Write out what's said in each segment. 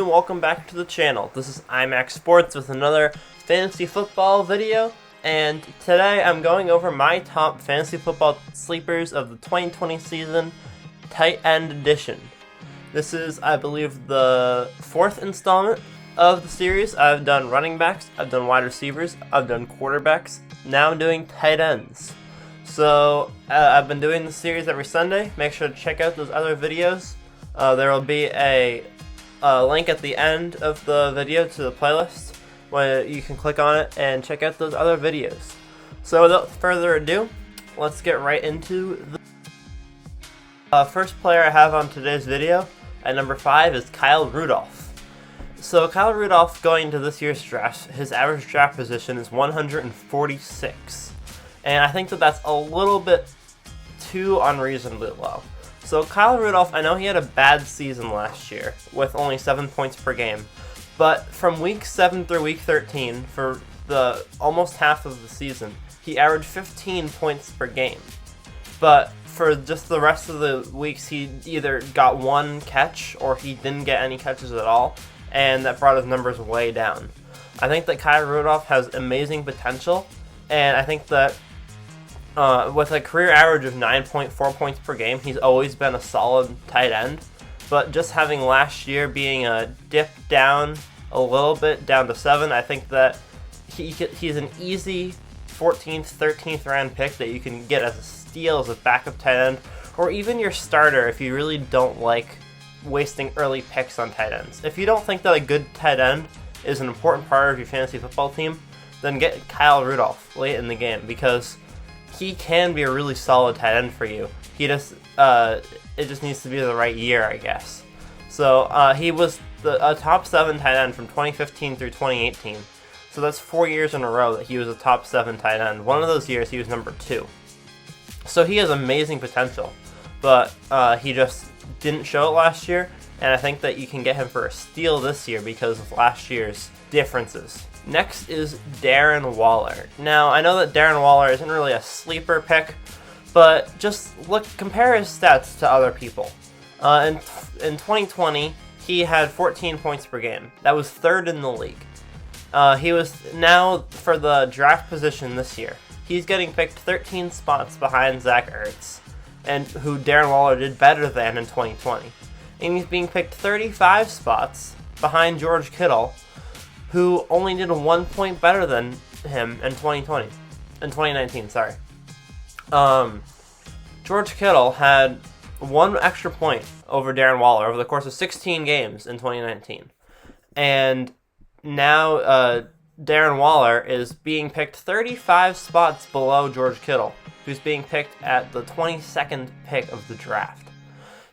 Welcome back to the channel. This is iMac Sports with another fantasy football video, and today I'm going over my top fantasy football sleepers of the 2020 season, tight end edition. This is, I believe, the fourth installment of the series. I've done running backs, I've done wide receivers, I've done quarterbacks, now I'm doing tight ends. So I've been doing this series every Sunday. Make sure to check out those other videos. There will be a link at the end of the video to the playlist where you can click on it and check out those other videos. So without further ado, let's get right into the first player I have on today's video at number 5 is Kyle Rudolph. So Kyle Rudolph, going into this year's draft, his average draft position is 146, and I think that that's a little bit too unreasonably low. So Kyle Rudolph, I know he had a bad season last year with only 7 points per game, but from week 7 through week 13, for the almost half of the season, he averaged 15 points per game. But for just the rest of the weeks, he either got one catch or he didn't get any catches at all, and that brought his numbers way down. I think that Kyle Rudolph has amazing potential, and I think that with a career average of 9.4 points per game, he's always been a solid tight end. But just having last year being a dip down a little bit, down to 7, I think that he's an easy 14th, 13th round pick that you can get as a steal as a backup tight end, or even your starter if you really don't like wasting early picks on tight ends. If you don't think that a good tight end is an important part of your fantasy football team, then get Kyle Rudolph late in the game, because he can be a really solid tight end for you. It just needs to be the right year, I guess. So he was a top 7 tight end from 2015 through 2018. So that's 4 years in a row that he was a top 7 tight end. One of those years he was number 2. So he has amazing potential, but he just didn't show it last year, and I think that you can get him for a steal this year because of last year's differences. Next is Darren Waller. Now, I know that Darren Waller isn't really a sleeper pick, but just compare his stats to other people. In 2020, he had 14 points per game. That was 3rd in the league. He was now, for the draft position this year, he's getting picked 13 spots behind Zach Ertz, and who Darren Waller did better than in 2020. And he's being picked 35 spots behind George Kittle, who only did 1 point better than him in 2019, sorry. George Kittle had 1 extra point over Darren Waller over the course of 16 games in 2019. And now Darren Waller is being picked 35 spots below George Kittle, who's being picked at the 22nd pick of the draft.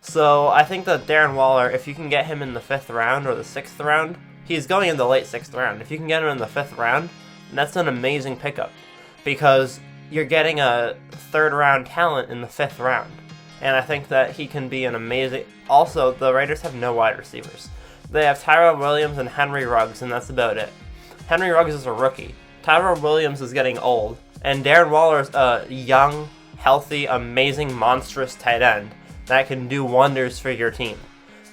So I think that Darren Waller, if you can get him in the 5th round or the 6th round, he's going in the late 6th round. If you can get him in the 5th round, that's an amazing pickup, because you're getting a 3rd round talent in the 5th round. And I think that he can be an amazing... Also, the Raiders have no wide receivers. They have Tyrell Williams and Henry Ruggs, and that's about it. Henry Ruggs is a rookie. Tyrell Williams is getting old. And Darren Waller is a young, healthy, amazing, monstrous tight end that can do wonders for your team.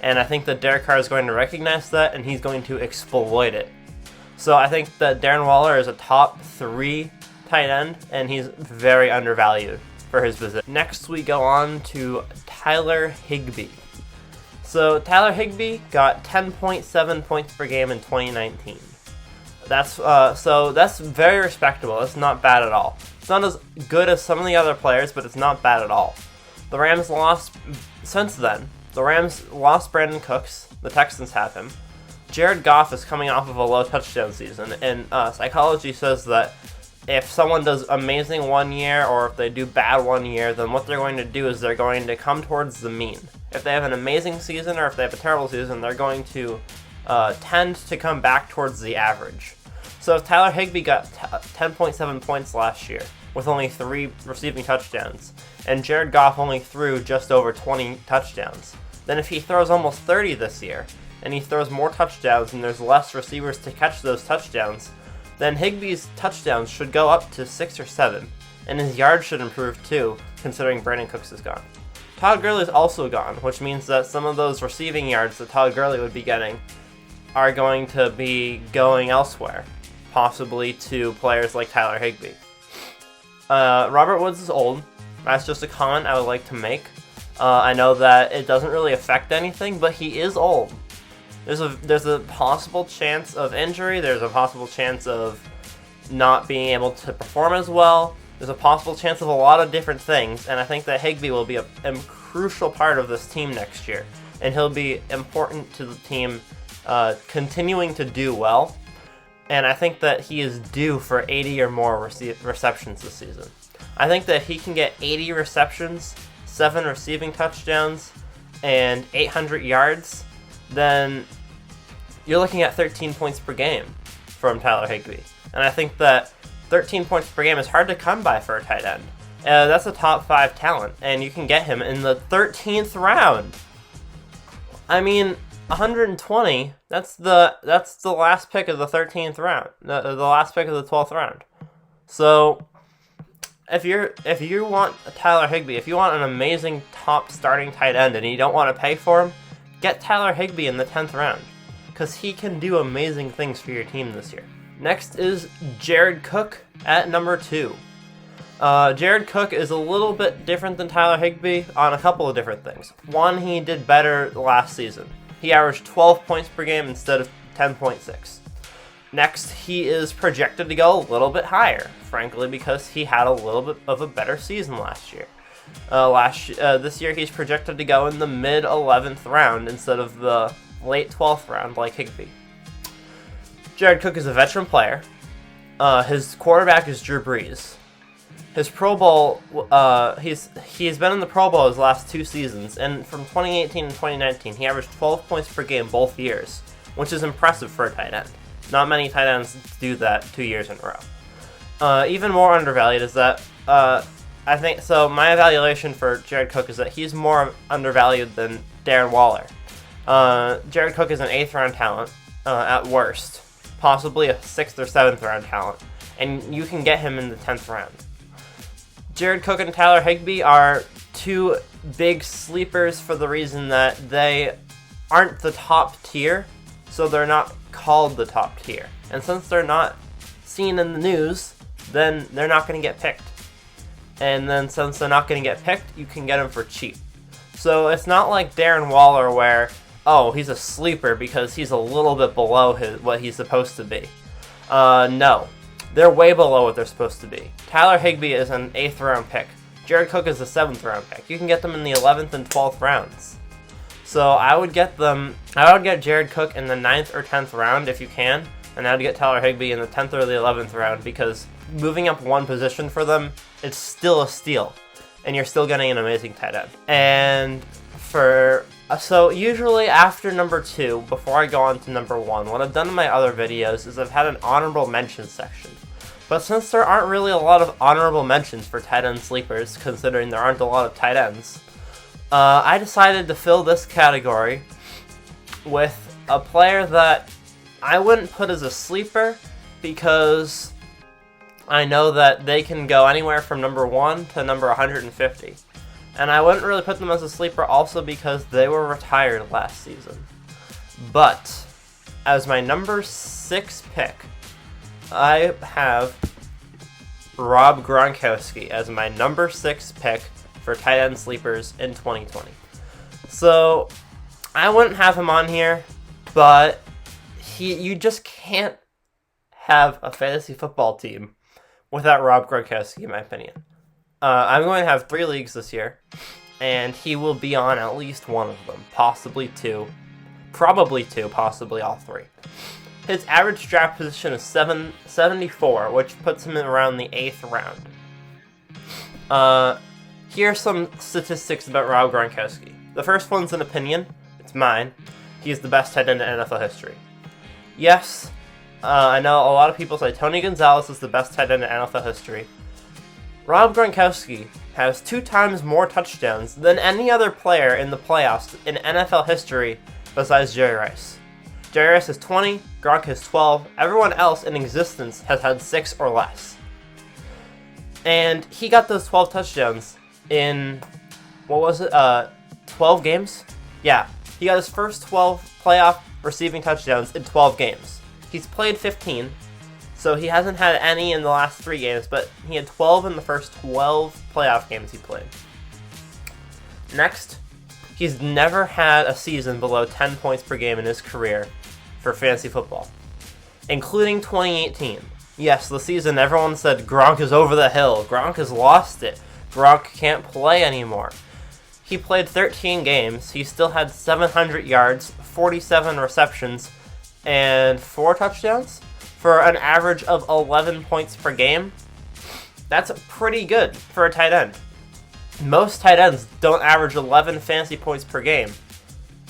And I think that Derek Carr is going to recognize that, and he's going to exploit it. So I think that Darren Waller is a top 3 tight end, and he's very undervalued for his position. Next, we go on to Tyler Higbee. So Tyler Higbee got 10.7 points per game in 2019. That's very respectable. That's not bad at all. It's not as good as some of the other players, but it's not bad at all. The Rams lost since then. The Rams lost Brandon Cooks. The Texans have him. Jared Goff is coming off of a low touchdown season, and psychology says that if someone does amazing one year or if they do bad one year, then what they're going to do is they're going to come towards the mean. If they have an amazing season or if they have a terrible season, they're going to tend to come back towards the average. So if Tyler Higbee got 10.7 points last year with only 3 receiving touchdowns, and Jared Goff only threw just over 20 touchdowns, then if he throws almost 30 this year, and he throws more touchdowns and there's less receivers to catch those touchdowns, then Higbee's touchdowns should go up to 6 or 7, and his yards should improve too, considering Brandon Cooks is gone. Todd Gurley is also gone, which means that some of those receiving yards that Todd Gurley would be getting are going to be going elsewhere, possibly to players like Tyler Higbee. Robert Woods is old. That's just a comment I would like to make. I know that it doesn't really affect anything, but he is old. There's a possible chance of injury. There's a possible chance of not being able to perform as well. There's a possible chance of a lot of different things, and I think that Higbee will be a crucial part of this team next year, and he'll be important to the team continuing to do well, and I think that he is due for 80 or more receptions this season. I think that he can get 80 receptions, 7 receiving touchdowns, and 800 yards, then you're looking at 13 points per game from Tyler Higbee. And I think that 13 points per game is hard to come by for a tight end. That's a top 5 talent, and you can get him in the 13th round. I mean, 120, that's the last pick of the 13th round, the last pick of the 12th round. So if you want Tyler Higbee, if you want an amazing top starting tight end and you don't want to pay for him, get Tyler Higbee in the 10th round, because he can do amazing things for your team this year. Next is Jared Cook at number 2. Jared Cook is a little bit different than Tyler Higbee on a couple of different things. One, he did better last season. He averaged 12 points per game instead of 10.6. Next, he is projected to go a little bit higher, frankly, because he had a little bit of a better season last year. This year, he's projected to go in the mid 11th round instead of the late 12th round like Higbee. Jared Cook is a veteran player. His quarterback is Drew Brees. His Pro Bowl, he's been in the Pro Bowl his last 2 seasons, and from 2018 and 2019, he averaged 12 points per game both years, which is impressive for a tight end. Not many tight ends do that 2 years in a row. Even more undervalued is that, I think, so my evaluation for Jared Cook is that he's more undervalued than Darren Waller. Jared Cook is an 8th round talent, at worst. Possibly a 6th or 7th round talent, and you can get him in the 10th round. Jared Cook and Tyler Higbee are 2 big sleepers for the reason that they aren't the top tier, so they're not called the top tier. And since they're not seen in the news, then they're not going to get picked. And then since they're not going to get picked, you can get them for cheap. So it's not like Darren Waller where, oh, he's a sleeper because he's a little bit below what he's supposed to be. No. They're way below what they're supposed to be. Tyler Higbee is an 8th round pick. Jared Cook is a 7th round pick. You can get them in the 11th and 12th rounds. So I would get Jared Cook in the 9th or 10th round if you can, and I would get Tyler Higbee in the 10th or the 11th round, because moving up one position for them, it's still a steal, and you're still getting an amazing tight end. And so usually after number 2, before I go on to number 1, what I've done in my other videos is I've had an honorable mention section. But since there aren't really a lot of honorable mentions for tight end sleepers, considering there aren't a lot of tight ends, I decided to fill this category with a player that I wouldn't put as a sleeper, because I know that they can go anywhere from number 1 to number 150. And I wouldn't really put them as a sleeper also because they were retired last season. But as my number 6 pick, I have Rob Gronkowski as my number 6 pick for tight end sleepers in 2020. So I wouldn't have him on here, but you just can't have a fantasy football team without Rob Gronkowski, in my opinion. I'm going to have 3 leagues this year, and he will be on at least one of them, possibly 2, probably 2, possibly all 3. His average draft position is 74, which puts him around the 8th round. Here are some statistics about Rob Gronkowski. The first one's an opinion. It's mine. He's the best tight end in NFL history. Yes, I know a lot of people say Tony Gonzalez is the best tight end in NFL history. Rob Gronkowski has 2 times more touchdowns than any other player in the playoffs in NFL history besides Jerry Rice. Jerry Rice has 20, Gronk has 12. Everyone else in existence has had 6 or less. And he got those 12 touchdowns in, 12 games? Yeah, he got his first 12 playoff receiving touchdowns in 12 games. He's played 15, so he hasn't had any in the last 3 games, but he had 12 in the first 12 playoff games he played. Next, he's never had a season below 10 points per game in his career for fantasy football, including 2018. Yes, the season everyone said Gronk is over the hill. Gronk has lost it. Gronk can't play anymore. He played 13 games. He still had 700 yards, 47 receptions, and 4 touchdowns for an average of 11 points per game. That's pretty good for a tight end. Most tight ends don't average 11 fantasy points per game.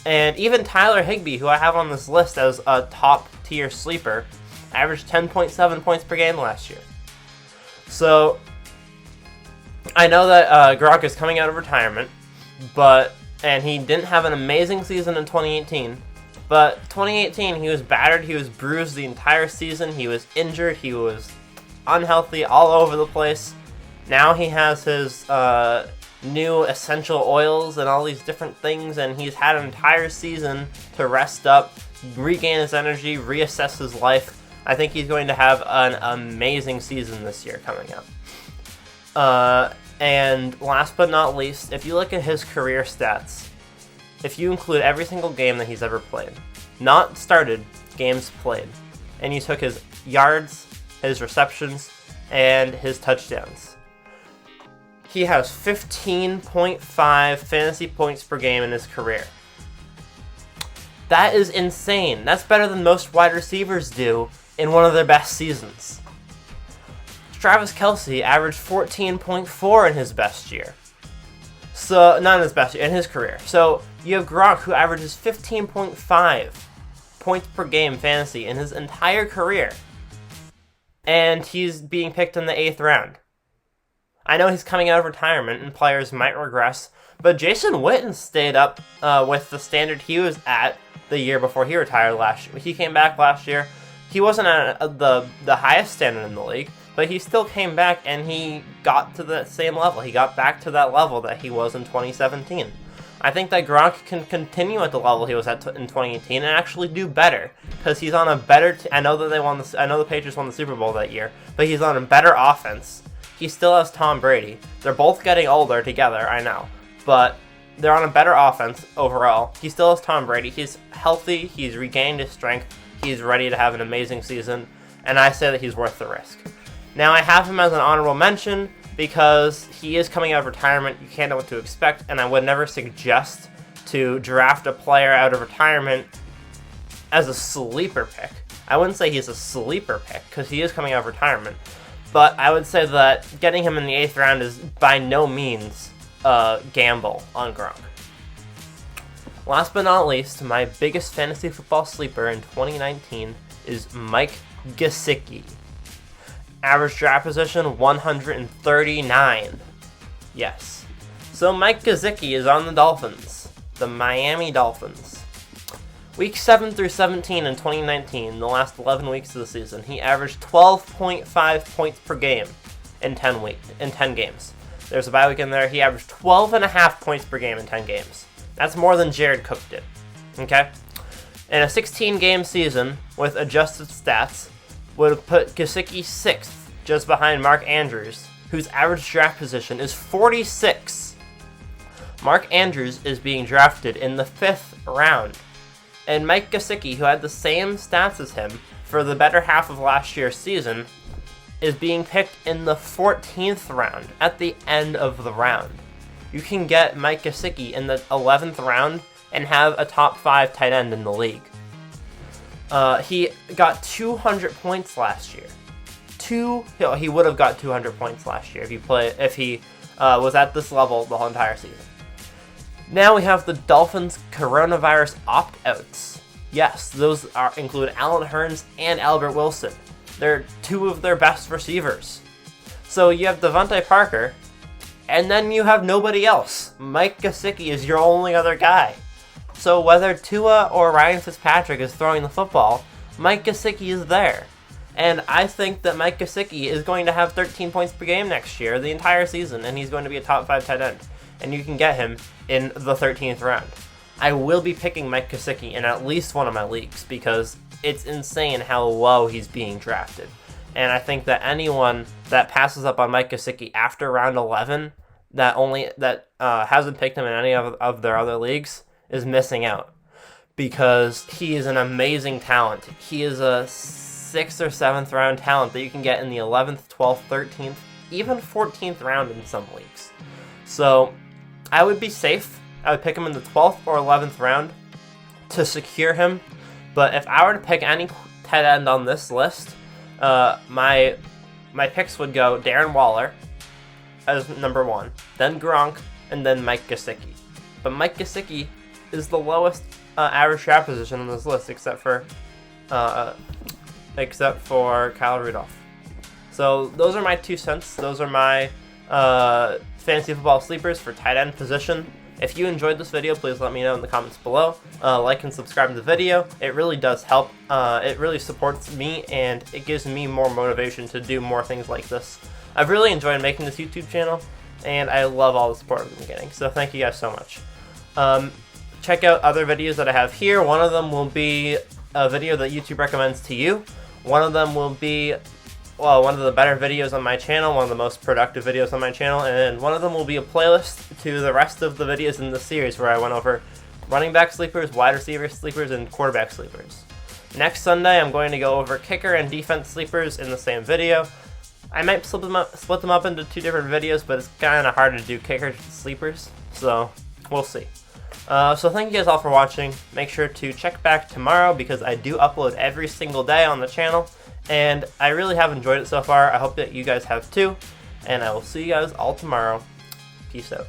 And even Tyler Higbee, who I have on this list as a top-tier sleeper, averaged 10.7 points per game last year. So, I know that Gronk is coming out of retirement, and he didn't have an amazing season in 2018, but 2018 he was battered, he was bruised the entire season, he was injured, he was unhealthy all over the place. Now he has his new essential oils and all these different things, and he's had an entire season to rest up, regain his energy, reassess his life. I think he's going to have an amazing season this year coming up. And last but not least, if you look at his career stats, if you include every single game that he's ever played, not started, games played, and you took his yards, his receptions, and his touchdowns, he has 15.5 fantasy points per game in his career. That is insane. That's better than most wide receivers do in one of their best seasons. Travis Kelce averaged 14.4 in his best year. So, not in his best year, in his career. So, you have Gronk, who averages 15.5 points per game fantasy in his entire career. And he's being picked in the 8th round. I know he's coming out of retirement and players might regress, but Jason Witten stayed up with the standard he was at the year before he retired last year. He came back last year. He wasn't at the highest standard in the league, but he still came back and he got to the same level. He got back to that level that he was in 2017. I think that Gronk can continue at the level he was at in 2018 and actually do better, because he's on a better. I know that I know the Patriots won the Super Bowl that year, but he's on a better offense. He still has Tom Brady. They're both getting older together, I know, but they're on a better offense overall. He still has Tom Brady. He's healthy. He's regained his strength. He's ready to have an amazing season, and I say that he's worth the risk. Now, I have him as an honorable mention because he is coming out of retirement. You can't know what to expect, and I would never suggest to draft a player out of retirement as a sleeper pick. I wouldn't say he's a sleeper pick because he is coming out of retirement, but I would say that getting him in the 8th round is by no means a gamble on Gronk. Last but not least, my biggest fantasy football sleeper in 2019 is Mike Gesicki. Average draft position, 139. Yes. So Mike Gesicki is on the Dolphins, the Miami Dolphins. Week 7 through 17 in 2019, the last 11 weeks of the season, he averaged 12.5 points per game in 10 games. There's a bye week in there. He averaged 12.5 points per game in 10 games. That's more than Jared Cook did. Okay? In a 16-game season with adjusted stats, would have put Gesicki 6th, just behind Mark Andrews, whose average draft position is 46. Mark Andrews is being drafted in the 5th round. And Mike Gesicki, who had the same stats as him for the better half of last year's season, is being picked in the 14th round, at the end of the round. You can get Mike Gesicki in the 11th round and have a top 5 tight end in the league. He got 200 points last year. He would have got 200 points last year if he was at this level the whole entire season. Now we have the Dolphins coronavirus opt-outs. Yes, those include Allen Hurns and Albert Wilson. They're 2 of their best receivers. So you have Devontae Parker, and then you have nobody else. Mike Gesicki is your only other guy. So whether Tua or Ryan Fitzpatrick is throwing the football, Mike Gesicki is there. And I think that Mike Gesicki is going to have 13 points per game next year, the entire season, and he's going to be a top 5 tight end. And you can get him in the 13th round. I will be picking Mike Gesicki in at least one of my leagues because it's insane how low he's being drafted. And I think that anyone that passes up on Mike Gesicki after round 11 that hasn't picked him in any of their other leagues is missing out, because he is an amazing talent. He is a 6th or 7th round talent that you can get in the 11th, 12th, 13th, even 14th round in some leagues. So I would be safe. I would pick him in the 12th or 11th round to secure him. But if I were to pick any tight end on this list, my picks would go Darren Waller as number 1, then Gronk, and then Mike Gesicki. But Mike Gesicki is the lowest average draft position on this list, except for Kyle Rudolph. So those are my 2 cents. Those are my fantasy football sleepers for tight end position. If you enjoyed this video, please let me know in the comments below. Like and subscribe to the video. It really does help. It really supports me, and it gives me more motivation to do more things like this. I've really enjoyed making this YouTube channel, and I love all the support I've been getting. So thank you guys so much. Check out other videos that I have here. One of them will be a video that YouTube recommends to you. One of them will be, well, one of the better videos on my channel, one of the most productive videos on my channel, and one of them will be a playlist to the rest of the videos in the series where I went over running back sleepers, wide receiver sleepers, and quarterback sleepers. Next Sunday, I'm going to go over kicker and defense sleepers in the same video. I might split them up into 2 different videos, but it's kind of hard to do kicker sleepers, so we'll see. So thank you guys all for watching. Make sure to check back tomorrow because I do upload every single day on the channel, and I really have enjoyed it so far. I hope that you guys have too, and I will see you guys all tomorrow. Peace out.